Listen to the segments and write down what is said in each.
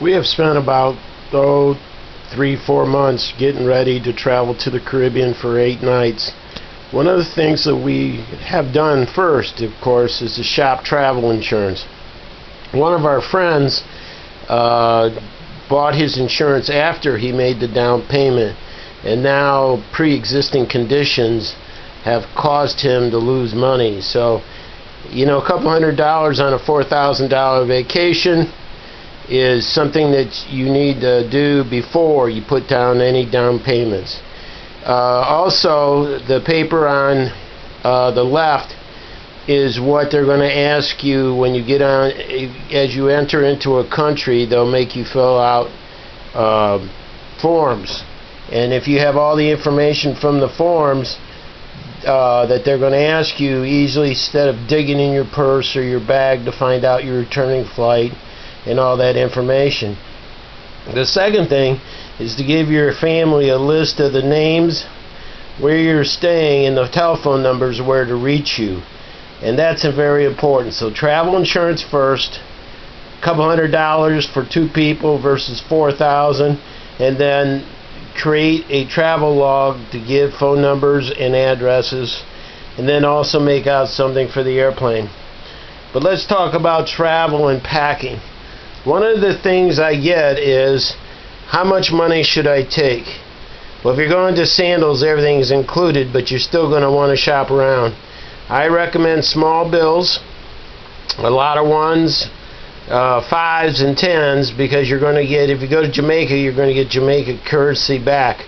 We have spent about 3-4 months getting ready to travel to the Caribbean for 8 nights. One of the things that we have done first, of course, is to shop travel insurance. One of our friends bought his insurance after he made the down payment, and now pre-existing conditions have caused him to lose money. So, you know, a couple $100 on a $4,000 vacation is something that you need to do before you put down any down payments. Also, the paper on the left is what they're going to ask you when you get on. As you enter into a country, they'll make you fill out forms, and if you have all the information from the forms that they're going to ask you easily, instead of digging in your purse or your bag to find out your returning flight and all that information. The second thing is to give your family a list of the names, where you're staying, and the telephone numbers where to reach you. And that's very important. So travel insurance first, a couple $100 for 2 people versus $4,000, and then create a travel log to give phone numbers and addresses, and then also make out something for the airplane. But let's talk about travel and packing. One of the things I get is, how much money should I take? Well, if you're going to Sandals, everything's included, but you're still going to want to shop around. I recommend small bills, a lot of ones, 5s and 10s, because you're going to get, if you go to Jamaica, you're going to get Jamaica currency back.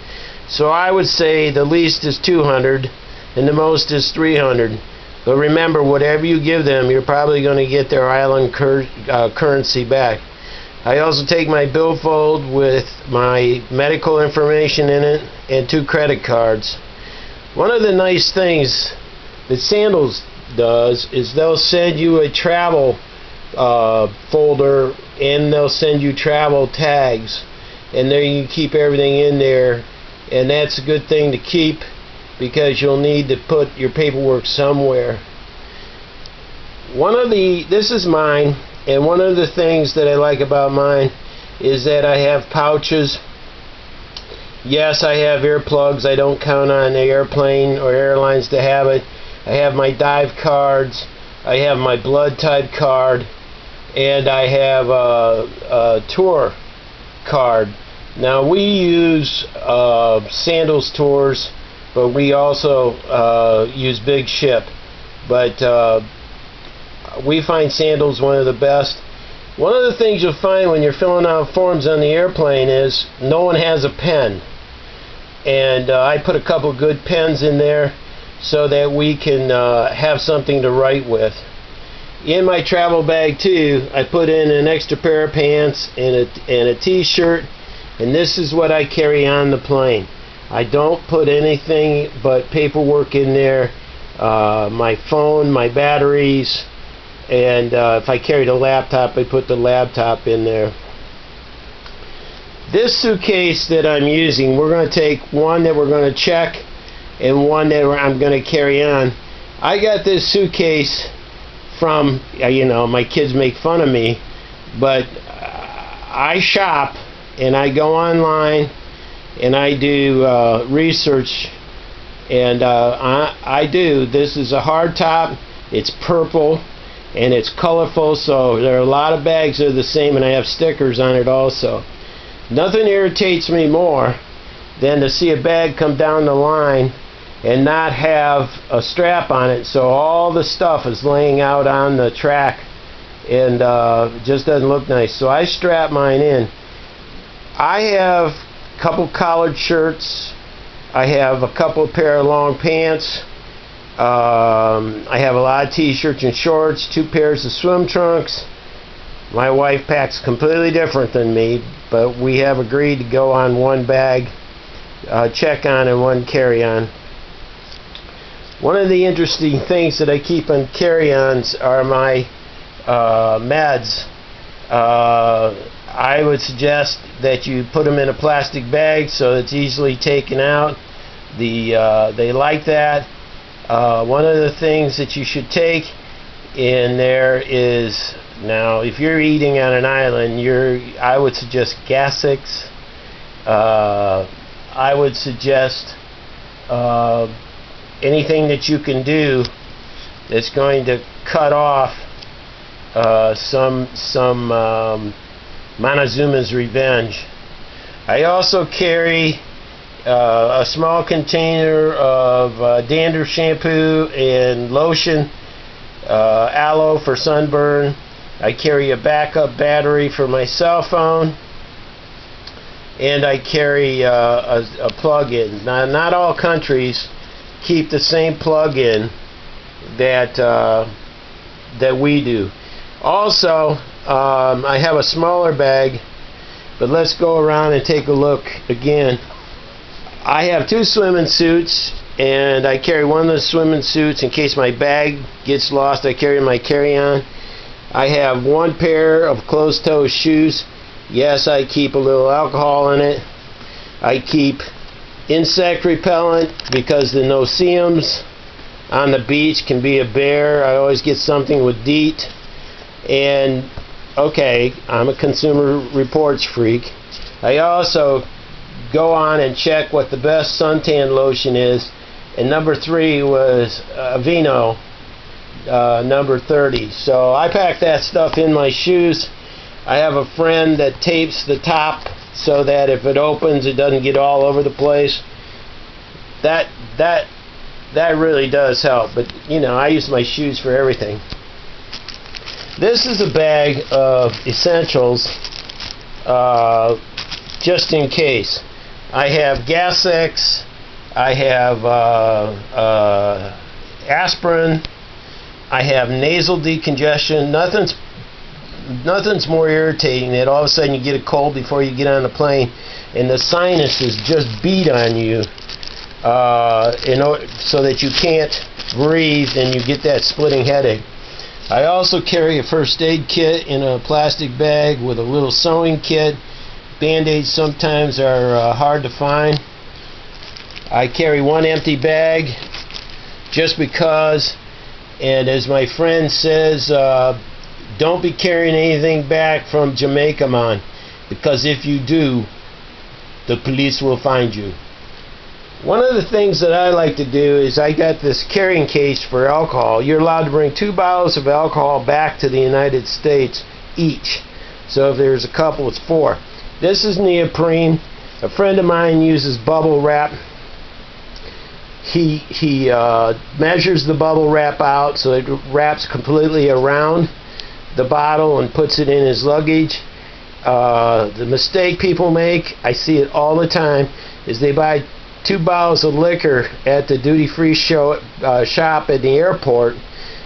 So I would say the least is 200 and the most is 300. But remember, whatever you give them, you're probably going to get their island currency back. I also take my billfold with my medical information in it and 2 credit cards. One of the nice things that Sandals does is they'll send you a travel folder, and they'll send you travel tags, and there you keep everything in there, and that's a good thing to keep because you'll need to put your paperwork somewhere. This is mine, and one of the things that I like about mine is that I have pouches. Yes, I have earplugs. I don't count on the airplane or airlines to have it. I have my dive cards, I have my blood type card, and I have a tour card. Now, we use Sandals tours, but we also use Big Ship. But we find Sandals one of the best. One of the things you'll find when you're filling out forms on the airplane is no one has a pen. And I put a couple good pens in there so that we can have something to write with. In my travel bag too, I put in an extra pair of pants and a t-shirt, and this is what I carry on the plane. I don't put anything but paperwork in there, my phone, my batteries, and if I carried a laptop, I put the laptop in there. This suitcase that I'm using, we're going to take one that we're going to check and one that I'm going to carry on. I got this suitcase from, my kids make fun of me, but I shop and I go online and I do research, and this is a hard top, it's purple and it's colorful, so there are a lot of bags that are the same, and I have stickers on it also. Nothing irritates me more than to see a bag come down the line and not have a strap on it, so all the stuff is laying out on the track, and it just doesn't look nice. So I strap mine in. I have a couple collared shirts, I have a couple pair of long pants, I have a lot of t-shirts and shorts, 2 pairs of swim trunks. My wife packs completely different than me, but we have agreed to go on one bag check-on and one carry-on. One of the interesting things that I keep on carry-ons are my meds. I would suggest that you put them in a plastic bag so it's easily taken out. They like that. One of the things that you should take And there is, now if you're eating on an island, I would suggest Gas-X. I would suggest anything that you can do that's going to cut off some Montezuma's Revenge. I also carry a small container of dandruff shampoo and lotion, aloe for sunburn. I carry a backup battery for my cell phone, and I carry a plug-in. Now, not all countries keep the same plug-in that we do. Also, I have a smaller bag, but let's go around and take a look again. I have 2 swimming suits, and I carry one of the swimming suits in case my bag gets lost. I carry my carry-on. I have 1 pair of closed-toe shoes. Yes, I keep a little alcohol in it. I keep insect repellent because the no-see-ums on the beach can be a bear. I always get something with DEET. And, okay, I'm a Consumer Reports freak. I also go on and check what the best suntan lotion is. And number 3 was Aveeno, number 30. So I pack that stuff in my shoes. I have a friend that tapes the top so that if it opens, it doesn't get all over the place. That really does help. But you know, I use my shoes for everything. This is a bag of essentials, just in case. I have Gas-X. I have aspirin. I have nasal decongestion. Nothing's more irritating than all of a sudden you get a cold before you get on the plane, and the sinuses just beat on you, so that you can't breathe and you get that splitting headache. I also carry a first aid kit in a plastic bag with a little sewing kit. Band-Aids sometimes are hard to find. I carry 1 empty bag just because, and as my friend says, don't be carrying anything back from Jamaica, man, because if you do, the police will find you. One of the things that I like to do is I got this carrying case for alcohol. You're allowed to bring 2 bottles of alcohol back to the United States each. So if there's a couple, it's 4. This is neoprene. A friend of mine uses bubble wrap. He measures the bubble wrap out so it wraps completely around the bottle and puts it in his luggage. The mistake people make, I see it all the time, is they buy 2 bottles of liquor at the duty-free shop at the airport,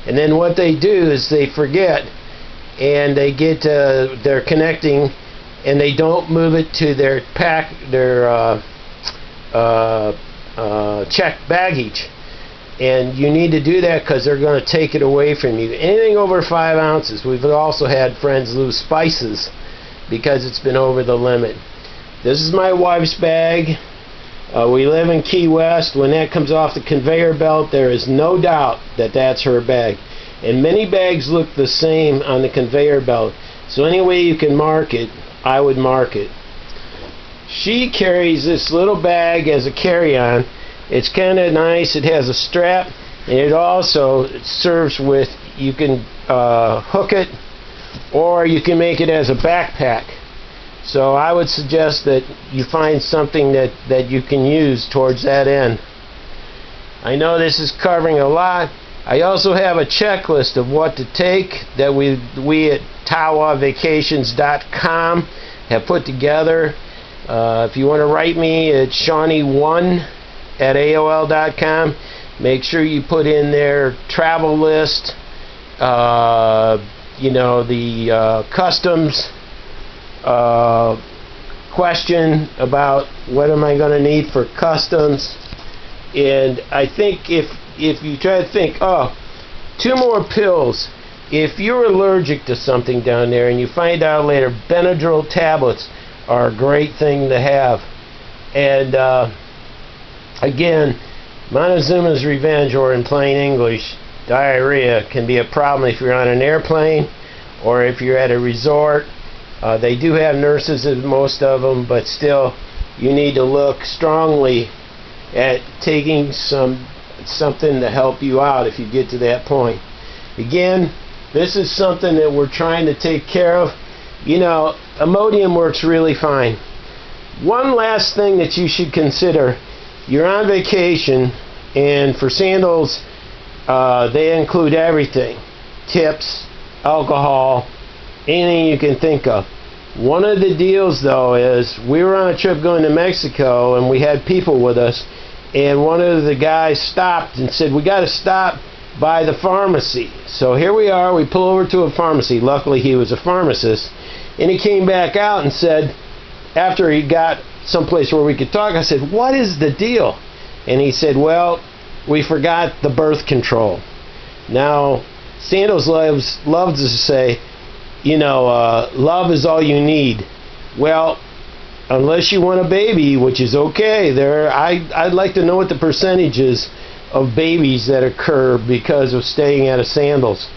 and then what they do is they forget, and they get they're connecting, and they don't move it to their checked baggage. And you need to do that because they're going to take it away from you. Anything over 5 ounces. We've also had friends lose spices because it's been over the limit. This is my wife's bag. We live in Key West. When that comes off the conveyor belt, there is no doubt that that's her bag. And many bags look the same on the conveyor belt. So any way you can mark it, I would mark it. She carries this little bag as a carry-on. It's kind of nice. It has a strap, and it also serves with, you can hook it, or you can make it as a backpack. So I would suggest that you find something that you can use towards that end. I know this is covering a lot. I also have a checklist of what to take that we at TawaVacations.com have put together. If you want to write me, it's Shawnee1@AOL.com. Make sure you put in their travel list, the customs question about what am I going to need for customs. And I think if you try to think, 2 more pills. If you're allergic to something down there and you find out later, Benadryl tablets are a great thing to have. And again, Montezuma's Revenge, or in plain English, diarrhea can be a problem if you're on an airplane or if you're at a resort. They do have nurses in most of them, but still you need to look strongly at taking something to help you out if you get to that point. Again, this is something that we're trying to take care of. You know, Imodium works really fine. One last thing that you should consider: you're on vacation, and for sandals, they include everything: tips, alcohol, anything you can think of. One of the deals, though, is we were on a trip going to Mexico, and we had people with us, and one of the guys stopped and said, "We got to stop by the pharmacy." So here we are, we pull over to a pharmacy. Luckily, he was a pharmacist, and he came back out and said, after he got someplace where we could talk, I said, "What is the deal?" And he said, "Well, we forgot the birth control." Now, Sandals loves to say, you know, love is all you need. Well, unless you want a baby, which is okay, I'd like to know what the percentage is of babies that occur because of staying at a Sandals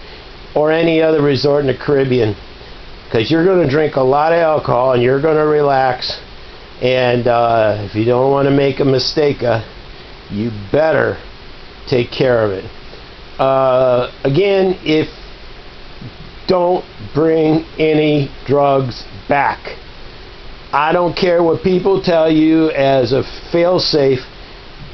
or any other resort in the Caribbean, because you're going to drink a lot of alcohol and you're going to relax, and if you don't want to make a mistake, you better take care of it. Again, don't bring any drugs back. I don't care what people tell you as a fail-safe.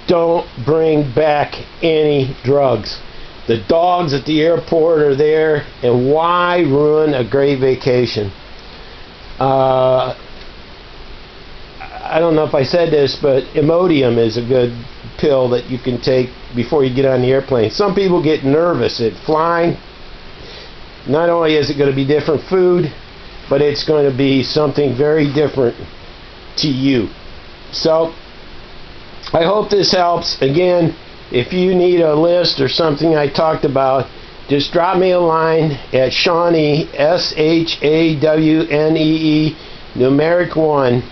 Don't bring back any drugs. The dogs at the airport are there, and why ruin a great vacation? I don't know if I said this, but Imodium is a good pill that you can take before you get on the airplane. Some people get nervous at flying. Not only is it going to be different food, but it's going to be something very different to you. So, I hope this helps. Again, if you need a list or something I talked about, just drop me a line at Shawnee, SHAWNEE, numeric 1,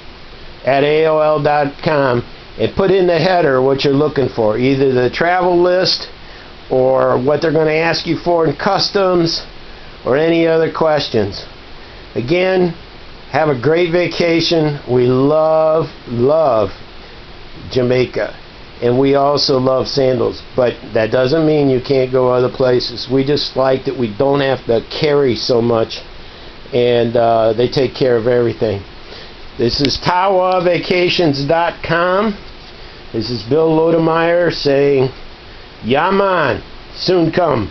at AOL.com, and put in the header what you're looking for, either the travel list or what they're going to ask you for in customs or any other questions. Again, have a great vacation. We love Jamaica, and we also love Sandals, but that doesn't mean you can't go other places. We just like that we don't have to carry so much, and they take care of everything. This is TawaVacations.com. This is Bill Lodemeyer saying, "Ya man, soon come."